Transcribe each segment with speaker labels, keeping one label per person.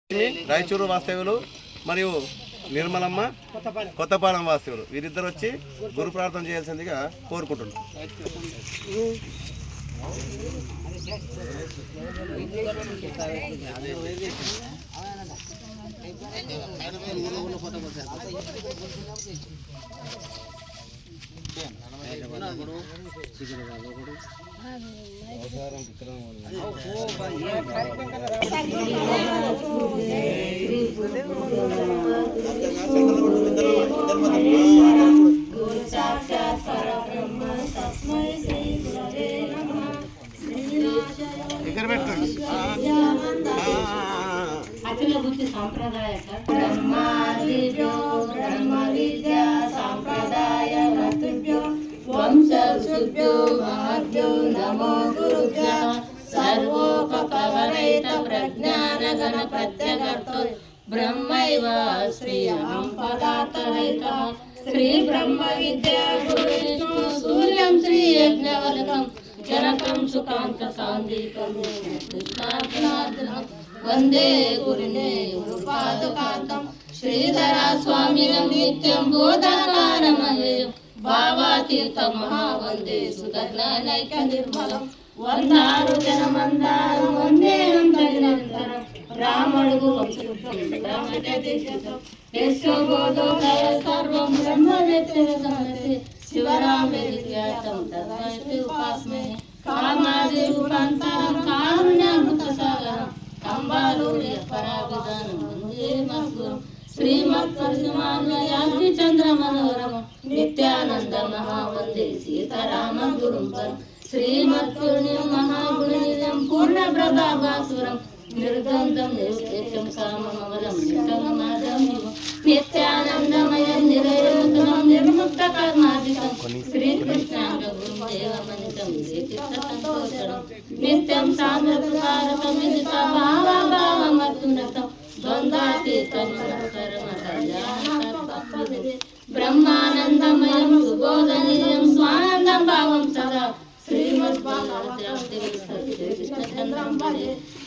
Speaker 1: రాయచూరు వాస్తవ్యులు మరియు నిర్మలమ్మ కొత్తపాలెం వాస్తవ్యులు వీరిద్దరు వచ్చి గురు ప్రార్థన చేయాల్సిందిగా కోరుకుంటున్నాం.
Speaker 2: అఖిల బుద్ధి సాంప్రదాయ బ్రహ్మ విద్యా సాంప్రదాయ ఋతుభ్యో వంశభ్యో మహభ్యో నమో గురుభ్యః సర్వోపకవరైత ప్రజ్ఞాన గణ ప్రత్యగర్తో బ్రహ్మైవ శ్రీయం పదార్థరైతః శ్రీ బ్రహ్మ విద్యా గురు సూర్యం శ్రీ యజ్ఞవల్కం జనకం సుకాంత సాందీపం కృష్ణాగ్నాగ్రహం వందే గురునే గురుపాదుకాంతం శ్రీధర స్వామినం నిత్యం బోధకారమయం భావాతీర్థ మహావందే సుధజ్ఞానైక నిర్మలం వందారు జనమందారం వందేనం తగినంతరం రామడుగు వంశం యశో బోధోదయ సర్వం బ్రహ్మవేత్తమతే శివరామే విద్యాతం తద్వైతి ఉపాస్మే కామాది రూపాంతరం కారుణ్యామృత సాగరం కంబాలూరి పరావిధానం వందే మద్గురం శ్రీమత్పరశుమాన్వయాగ్ని చంద్ర మనోరమం నిత్యానంద మహావందే సీతారామ గురుం పరం శ్రీమత్పుణ్యం మహాగుణనిధం పూర్ణ ప్రభాభాసురం నిర్గంధం నిర్వేక్షం కామమవలం నిత్యమాదం నిత్యానందమయం నిరయోతనం నిర్ముక్త కర్మాధికం శ్రీకృష్ణాంగ గురుదేవమనితం సంతోషం నిత్యం సాంద్రకారకం విదిత భావభావమర్తునతం ద్వంద్వాతీతం బ్రహ్మానందమయం సుబోధనియం స్వానందం భావం సదా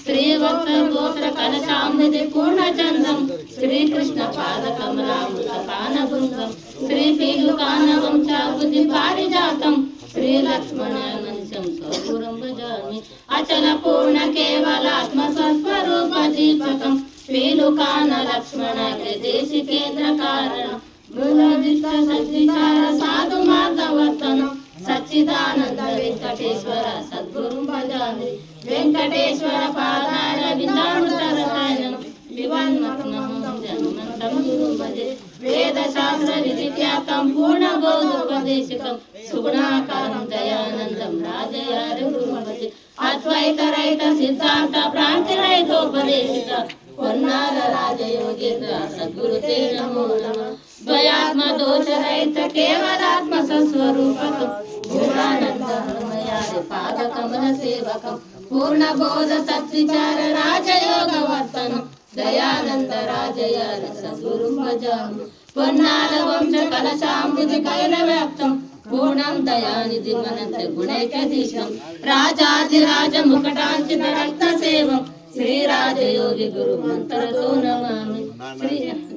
Speaker 2: శ్రీవత్స గోత్ర కలశామృతి పూర్ణచంద్రం శ్రీకృష్ణ పాద కమలామృత పాన బృందం శ్రీ పీలుకాన వంశాబుద్ధి పారిజాతం శ్రీ లక్ష్మణ మనిషం స్వపురం భజామి అచల పూర్ణ కేవలాత్మ స్వస్వరూప దీపకం పీలుకాన లక్ష్మణ దేశి కేంద్ర కారణం బృహదిష్ట సద్విచార సాధు మార్గవర్తనం సచ్చిదానంద వెంకటేశ్వర సద్గురు భజామి వెంకటేశ్వర పాదార విందామృత రసాయనం వివన్మగ్నం జన్మంతం గురు భజే వేద శాస్త్ర విధిఖ్యాతం పూర్ణ బోధోపదేశకం సుగుణాకారం దయానందం రాజయారి గురు భజే అద్వైత రహిత సిద్ధాంత భ్రాంతి రహితోపదేశిక పొన్నాల రాజయోగేంద్ర సద్గురు తే నమో నమః ద్వయాత్మ దోష రహిత కేవలాత్మ స్వరూపకం పూర్ణానందమయాది పాద కమల సేవకం పూర్ణ బోధ సద్విచార రాజయోగ వర్తనం దయానంద రాజయార సద్గురు భజామి పొన్నాల వంశ కలశాంబుధి కైల వ్యాప్తం పూర్ణం దయానిధి మనంత గుణైకదీశం రాజాధిరాజ ముకటాంచిత రక్త సేవం శ్రీ రాజయోగి గురు మంత్రతో నమామి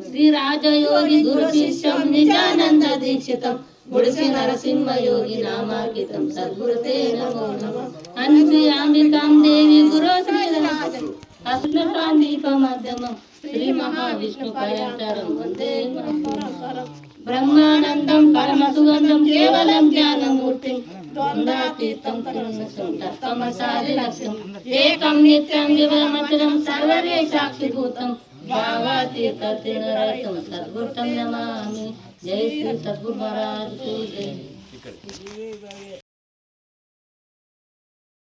Speaker 2: శ్రీ రాజయోగి గురు శిష్యం నిజానంద దీక్షితం గుడిసి నరసింహ యోగి నామార్కితం సద్గురు తే నమో నమః అన్వయాంబికాం దేవి గురు శ్రీరాజం అస్మ సాందీప మధ్యమం శ్రీ మహావిష్ణు పరంతరం వందే మహోన్నతం బ్రహ్మానందం పరమ సుగంధం కేవలం జ్ఞానమూర్తిం ద్వంద్వాతీతం తమసాది లక్ష్యం ఏకం నిత్యం వివరమచరం సర్వదే సాక్షిభూతం భావాతీతం సద్గురుతం నమామి జై శ్రీ సద్గురు మహారాజ్ జై